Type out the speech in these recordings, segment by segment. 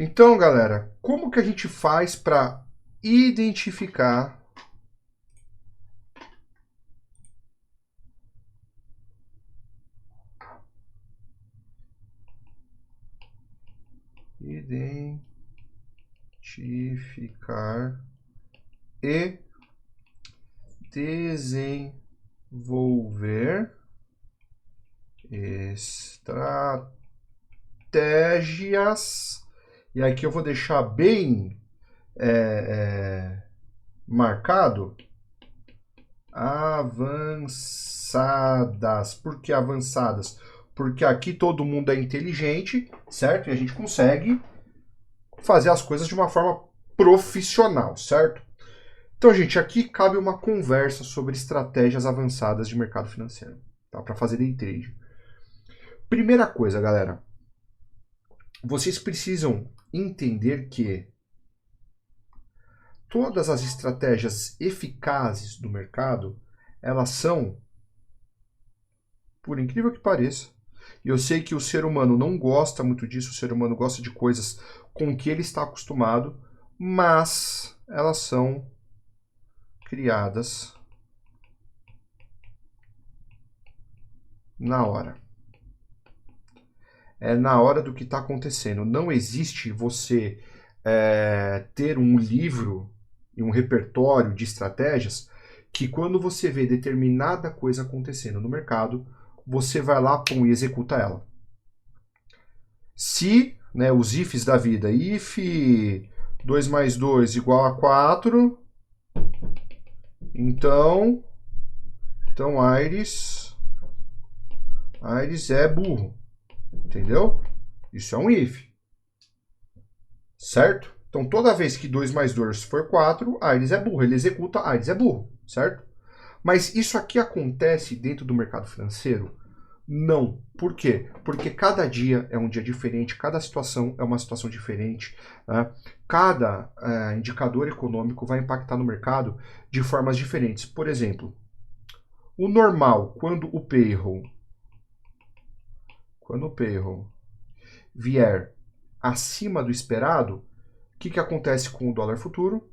Então, galera, como que a gente faz para identificar e desenvolver estratégias? E aqui eu vou deixar bem marcado avançadas. Por que avançadas? Porque aqui todo mundo é inteligente, certo? E a gente consegue fazer as coisas de uma forma profissional, certo? Então, gente, aqui cabe uma conversa sobre estratégias avançadas de mercado financeiro, tá? Para fazer day trade. Primeira coisa, galera, vocês precisam entender que todas as estratégias eficazes do mercado, elas são, por incrível que pareça, e eu sei que o ser humano não gosta muito disso, o ser humano gosta de coisas com que ele está acostumado, mas elas são criadas na hora. É na hora do que está acontecendo. Não existe você ter um livro e um repertório de estratégias que quando você vê determinada coisa acontecendo no mercado, você vai lá, pum, e executa ela. Se, né, os ifs da vida, if 2 mais 2 igual a 4, então Aires é burro, entendeu? Isso é um if, certo? Então toda vez que 2 mais 2 for 4, Aires é burro, ele executa, Aires é burro, certo? Mas isso aqui acontece dentro do mercado financeiro? Não. Por quê? Porque cada dia é um dia diferente, cada situação é uma situação diferente. Né? Cada indicador econômico vai impactar no mercado de formas diferentes. Por exemplo, o normal, quando o payroll vier acima do esperado, o que acontece com o dólar futuro?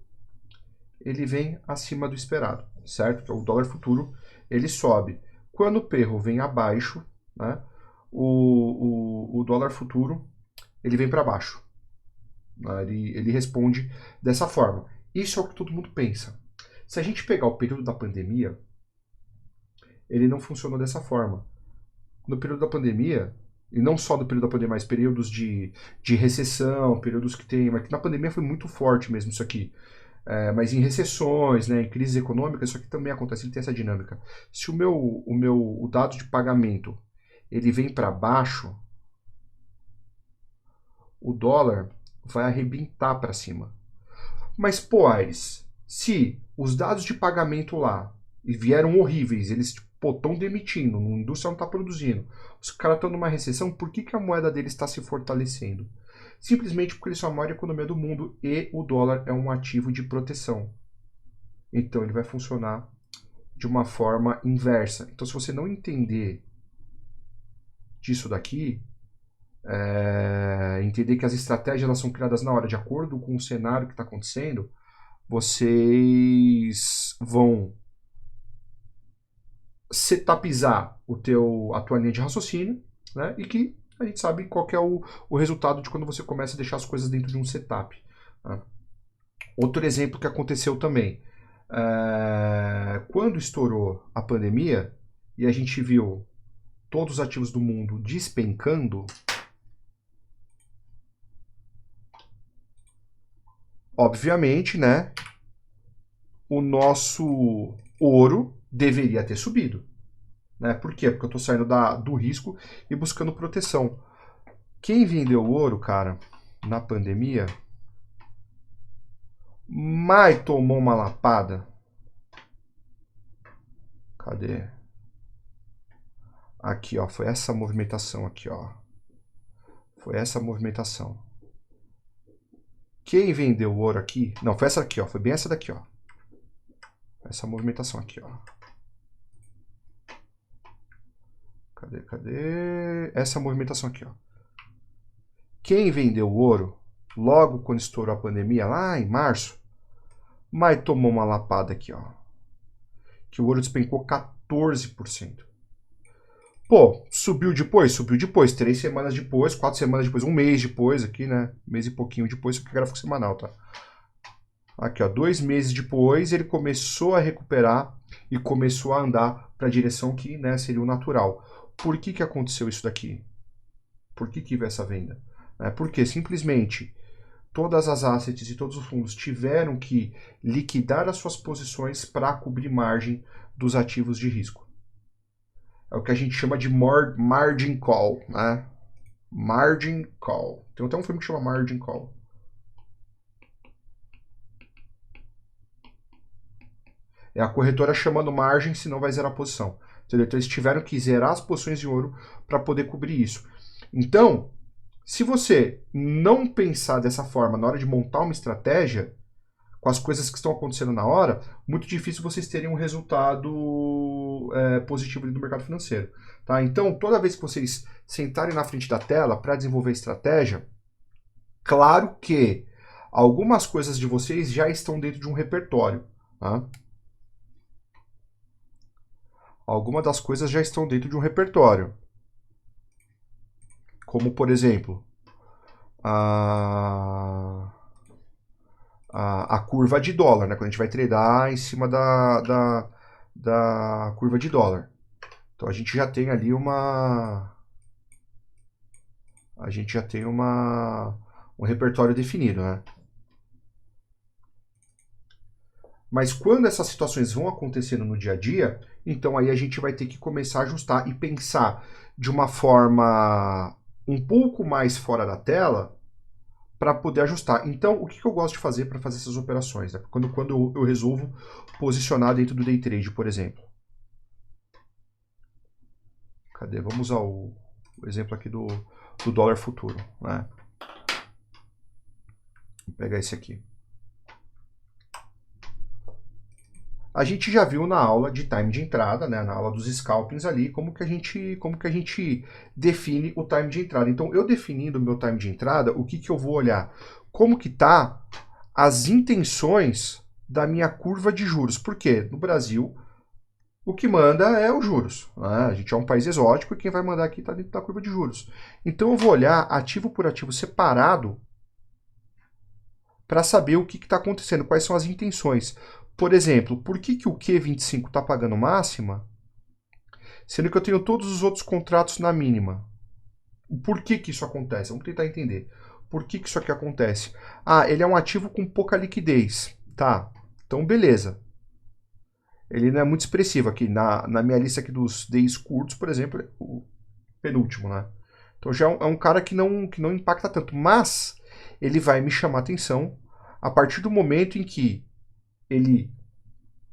Ele vem acima do esperado, certo? Então, o dólar futuro ele sobe. Quando o payroll vem abaixo, né, o dólar futuro ele vem para baixo. Né, ele responde dessa forma. Isso é o que todo mundo pensa. Se a gente pegar o período da pandemia, ele não funcionou dessa forma. No período da pandemia, e não só no período da pandemia, mas períodos de recessão, períodos que tem. Mas na pandemia foi muito forte mesmo isso aqui. Mas em recessões, né, em crises econômicas, isso aqui também acontece, ele tem essa dinâmica. Se o dado de pagamento ele vem para baixo, o dólar vai arrebentar para cima. Mas, pô, Aires, se os dados de pagamento lá vieram horríveis, eles estão demitindo, a indústria não está produzindo, os caras estão numa recessão, por que a moeda deles está se fortalecendo? Simplesmente porque eles são a maior economia do mundo e o dólar é um ativo de proteção. Então ele vai funcionar de uma forma inversa. Então, se você não entender disso daqui, entender que as estratégias elas são criadas na hora, de acordo com o cenário que está acontecendo, vocês vão setupizar a tua linha de raciocínio, né? E que a gente sabe qual que é o resultado de quando você começa a deixar as coisas dentro de um setup. Né? Outro exemplo que aconteceu também. Quando estourou a pandemia e a gente viu todos os ativos do mundo despencando, obviamente, né, o nosso ouro deveria ter subido. Né? Por quê? Porque eu estou saindo do risco e buscando proteção. Quem vendeu ouro, cara, na pandemia, mas tomou uma lapada. Cadê? Aqui, ó, foi essa movimentação aqui, ó. Foi essa movimentação. Quem vendeu o ouro aqui? Não, foi essa aqui, ó. Foi bem essa daqui, ó. Essa movimentação aqui, ó. Cadê? Essa movimentação aqui, ó. Quem vendeu o ouro logo quando estourou a pandemia, lá em março, mas tomou uma lapada aqui, ó. Que o ouro despencou 14%. Pô, subiu depois? Subiu depois. 3 semanas depois, 4 semanas depois, um mês depois aqui, né? Um mês e pouquinho depois, isso aqui é gráfico semanal, tá? Aqui, ó, 2 meses depois, ele começou a recuperar e começou a andar para a direção que, né, seria o natural. Por que aconteceu isso daqui? Por que veio essa venda? Porque simplesmente todas as assets e todos os fundos tiveram que liquidar as suas posições para cobrir margem dos ativos de risco. É o que a gente chama de margin call, né? Margin call. Tem até um filme que chama Margin Call. É a corretora chamando margem, senão vai zerar a posição. Entendeu? Então eles tiveram que zerar as posições de ouro para poder cobrir isso. Então, se você não pensar dessa forma na hora de montar uma estratégia, com as coisas que estão acontecendo na hora, muito difícil vocês terem um resultado positivo do mercado financeiro. Tá? Então, toda vez que vocês sentarem na frente da tela para desenvolver estratégia, claro que algumas coisas de vocês já estão dentro de um repertório. Tá? Algumas das coisas já estão dentro de um repertório. Como, por exemplo, a curva de dólar, né? Quando a gente vai tradar em cima da curva de dólar. Então a gente já tem ali um repertório definido, né? Mas quando essas situações vão acontecendo no dia a dia, então aí a gente vai ter que começar a ajustar e pensar de uma forma um pouco mais fora da tela para poder ajustar. Então, o que eu gosto de fazer para fazer essas operações? Né? Quando eu resolvo posicionar dentro do day trade, por exemplo. Cadê? Vamos usar o exemplo aqui do dólar futuro. Né? Vou pegar esse aqui. A gente já viu na aula de time de entrada, né, na aula dos scalpings ali, como que a gente define o time de entrada. Então, eu definindo o meu time de entrada, o que eu vou olhar? Como que tá as intenções da minha curva de juros. Por quê? No Brasil, o que manda é os juros. Né? A gente é um país exótico e quem vai mandar aqui está dentro da curva de juros. Então, eu vou olhar ativo por ativo separado para saber o que está acontecendo, quais são as intenções. Por exemplo, por que o Q25 está pagando máxima, sendo que eu tenho todos os outros contratos na mínima? Por que isso acontece? Vamos tentar entender. Por que isso aqui acontece? Ah, ele é um ativo com pouca liquidez. Tá, então beleza. Ele não é muito expressivo aqui. Na minha lista aqui dos days curtos, por exemplo, é o penúltimo, né? Então já é um cara que não impacta tanto. Mas ele vai me chamar atenção a partir do momento em que ele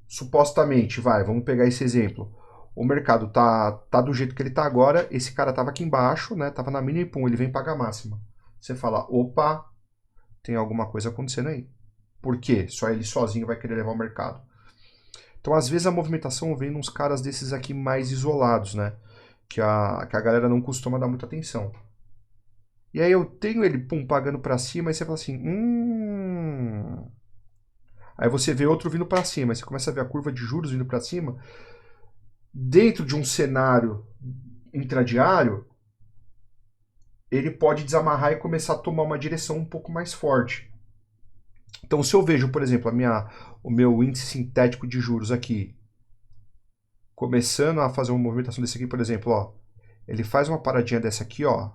supostamente, vamos pegar esse exemplo, o mercado tá do jeito que ele tá agora, esse cara tava aqui embaixo, né, tava na mínima e pum, ele vem pagar a máxima. Você fala, opa, tem alguma coisa acontecendo aí. Por quê? Só ele sozinho vai querer levar o mercado. Então, às vezes a movimentação vem nos caras desses aqui mais isolados, né, que a galera não costuma dar muita atenção. E aí eu tenho ele, pum, pagando para cima, e você fala assim, Aí você vê outro vindo para cima, aí você começa a ver a curva de juros vindo para cima. Dentro de um cenário intradiário, ele pode desamarrar e começar a tomar uma direção um pouco mais forte. Então, se eu vejo, por exemplo, o meu índice sintético de juros aqui, começando a fazer uma movimentação desse aqui, por exemplo, ó, ele faz uma paradinha dessa aqui, ó.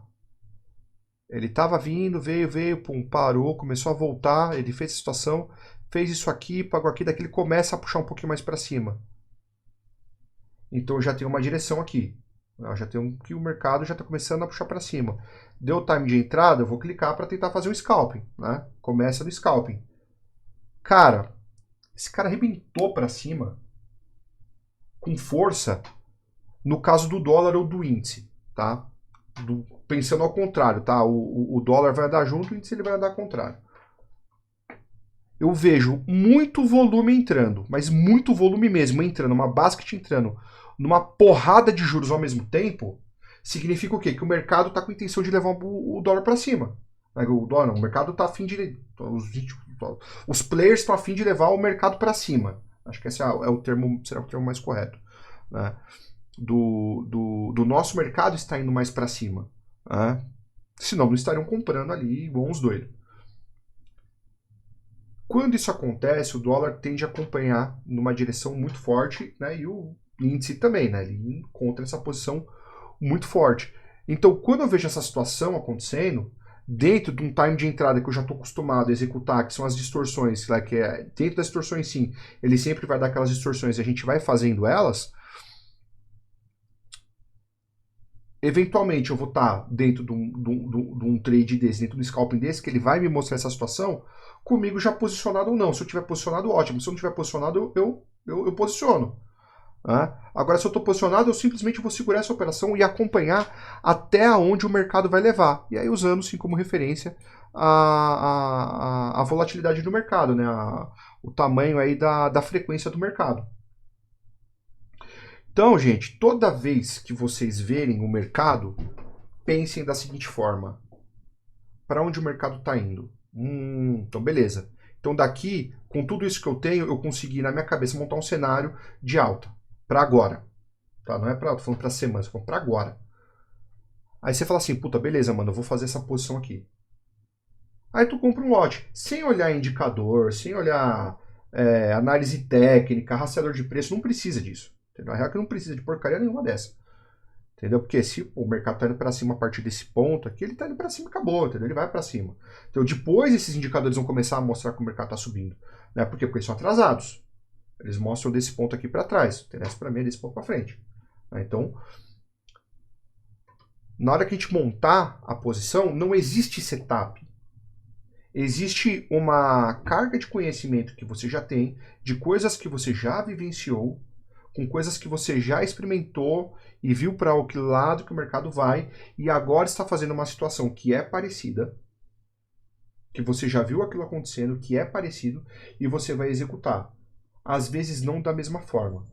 Ele estava vindo, veio, pum, parou, começou a voltar, ele fez a situação, fez isso aqui, pagou aqui, daqui ele começa a puxar um pouquinho mais para cima. Então eu já tenho uma direção aqui. Eu já tenho que o mercado já está começando a puxar para cima. Deu o time de entrada, eu vou clicar para tentar fazer um scalping. Né? Começa no scalping. Cara, esse cara arrebentou para cima com força no caso do dólar ou do índice. Tá? Pensando ao contrário, tá? O dólar vai andar junto, o índice ele vai andar ao contrário. Eu vejo muito volume entrando, mas muito volume mesmo entrando, uma basket entrando numa porrada de juros ao mesmo tempo, significa o quê? Que o mercado está com a intenção de levar o dólar para cima. O dólar não, o mercado está a fim de... Os players estão a fim de levar o mercado para cima. Acho que esse é o termo, será o termo mais correto. Né? Do nosso mercado está indo mais para cima. Né? Senão não estariam comprando ali igual uns doidos. Quando isso acontece, o dólar tende a acompanhar numa direção muito forte, né? E o índice também, né? Ele encontra essa posição muito forte. Então, quando eu vejo essa situação acontecendo, dentro de um time de entrada que eu já estou acostumado a executar, que são as distorções, né, que é dentro das distorções sim, ele sempre vai dar aquelas distorções e a gente vai fazendo elas, eventualmente eu vou estar dentro de um trade desse, dentro de um scalping desse, que ele vai me mostrar essa situação, comigo já posicionado ou não. Se eu tiver posicionado, ótimo. Se eu não tiver posicionado, eu posiciono. Né? Agora, se eu estou posicionado, eu simplesmente vou segurar essa operação e acompanhar até onde o mercado vai levar. E aí, usando sim como referência a volatilidade do mercado, né? O tamanho aí da frequência do mercado. Então, gente, toda vez que vocês verem o mercado, pensem da seguinte forma: para onde o mercado está indo? Então, beleza. Então, daqui, com tudo isso que eu tenho, eu consegui na minha cabeça montar um cenário de alta para agora. Tá? Não é para falando para semana, eu para agora. Aí você fala assim, puta, beleza, mano, eu vou fazer essa posição aqui. Aí tu compra um lote, sem olhar indicador, sem olhar análise técnica, rastreador de preço, não precisa disso. Entendeu? A real é que não precisa de porcaria nenhuma dessa. Entendeu? Porque se o mercado está indo para cima a partir desse ponto aqui, ele está indo para cima e acabou, entendeu? Ele vai para cima. Então depois esses indicadores vão começar a mostrar que o mercado está subindo. Né? Por quê? Porque eles são atrasados. Eles mostram desse ponto aqui para trás. Interessa para mim é desse ponto para frente. Né? Então, na hora que a gente montar a posição, não existe setup. Existe uma carga de conhecimento que você já tem, de coisas que você já vivenciou, com coisas que você já experimentou e viu para o que lado que o mercado vai, e agora está fazendo uma situação que é parecida, que você já viu aquilo acontecendo, que é parecido, e você vai executar. Às vezes não da mesma forma.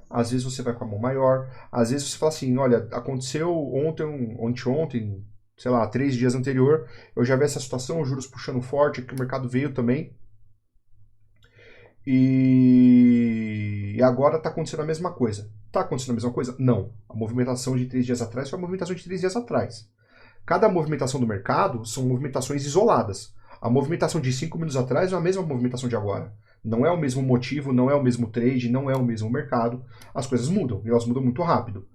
Às vezes você vai com a mão maior, às vezes você fala assim, olha, aconteceu ontem, sei lá, 3 dias anterior, eu já vi essa situação, os juros puxando forte, que o mercado veio também, e agora está acontecendo a mesma coisa. Está acontecendo a mesma coisa? Não. A movimentação de 3 dias atrás foi a movimentação de 3 dias atrás. Cada movimentação do mercado são movimentações isoladas. A movimentação de 5 minutos atrás é a mesma movimentação de agora. Não é o mesmo motivo, não é o mesmo trade, não é o mesmo mercado. As coisas mudam, e elas mudam muito rápido.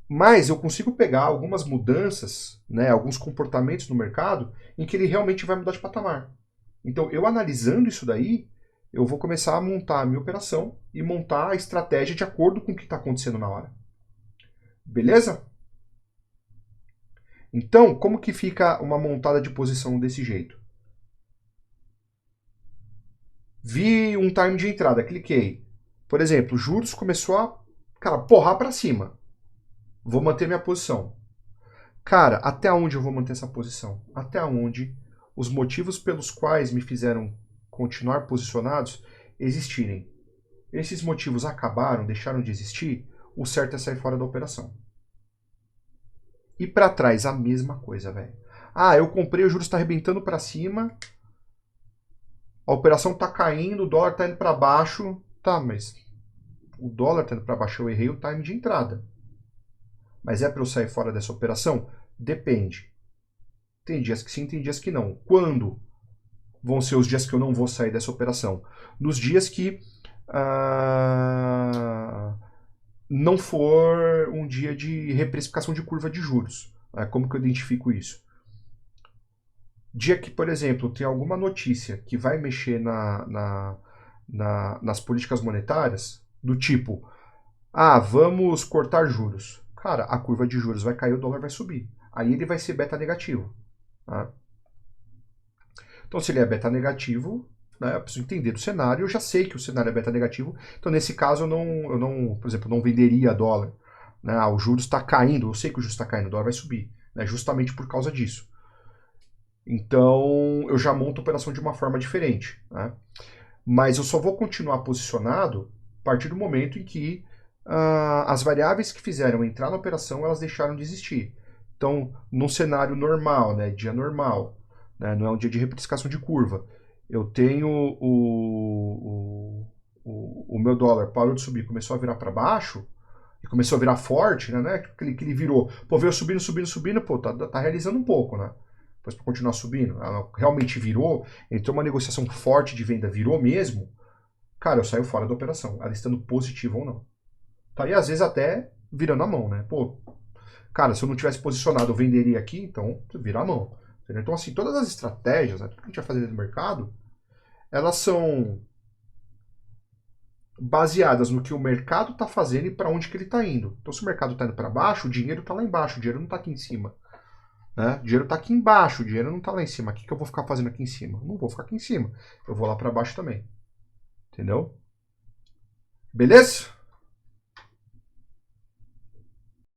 Mas eu consigo pegar algumas mudanças, né, alguns comportamentos no mercado, em que ele realmente vai mudar de patamar. Então, eu analisando isso daí, eu vou começar a montar a minha operação e montar a estratégia de acordo com o que está acontecendo na hora. Beleza? Então, como que fica uma montada de posição desse jeito? Vi um time de entrada, cliquei. Por exemplo, juros começou a porrar para cima. Vou manter minha posição. Cara, até onde eu vou manter essa posição? Até onde os motivos pelos quais me fizeram continuar posicionados existirem. Esses motivos acabaram, deixaram de existir, o certo é sair fora da operação. E para trás, a mesma coisa, velho. Ah, eu comprei, o juros está arrebentando para cima, a operação está caindo, o dólar está indo para baixo. Tá, mas o dólar está indo para baixo, eu errei o time de entrada. Mas é para eu sair fora dessa operação? Depende. Tem dias que sim, tem dias que não. Quando vão ser os dias que eu não vou sair dessa operação? Nos dias que não for um dia de reprecificação de curva de juros. Como que eu identifico isso? Dia que, por exemplo, tem alguma notícia que vai mexer nas políticas monetárias, do tipo, vamos cortar juros. Cara, a curva de juros vai cair, o dólar vai subir. Aí ele vai ser beta negativo. Tá? Então, se ele é beta negativo, né, eu preciso entender do cenário, eu já sei que o cenário é beta negativo, então nesse caso eu não por exemplo, não venderia dólar. Né, o juros está caindo, eu sei que o juros está caindo, o dólar vai subir, né, justamente por causa disso. Então eu já monto a operação de uma forma diferente. Né? Mas eu só vou continuar posicionado a partir do momento em que as variáveis que fizeram entrar na operação, elas deixaram de existir. Então, num cenário normal, né, dia normal, né? Não é um dia de reprecificação de curva. Eu tenho o meu dólar parou de subir, começou a virar para baixo, e começou a virar forte, né? Que ele virou, pô, veio subindo, subindo, subindo, pô, tá realizando um pouco, né? Depois para continuar subindo, ela realmente virou, entrou uma negociação forte de venda, virou mesmo, cara, eu saio fora da operação, ela estando positiva ou não. Tá? E às vezes até virando a mão, né? Pô, cara, se eu não tivesse posicionado, eu venderia aqui, então vira a mão. Entendeu? Então, assim, todas as estratégias, né, tudo que a gente vai fazer dentro do mercado, elas são baseadas no que o mercado está fazendo e para onde que ele está indo. Então, se o mercado está indo para baixo, o dinheiro está lá embaixo, o dinheiro não está aqui em cima. Né? O dinheiro está aqui embaixo, o dinheiro não está lá em cima. O que eu vou ficar fazendo aqui em cima? Não vou ficar aqui em cima. Eu vou lá para baixo também. Entendeu? Beleza?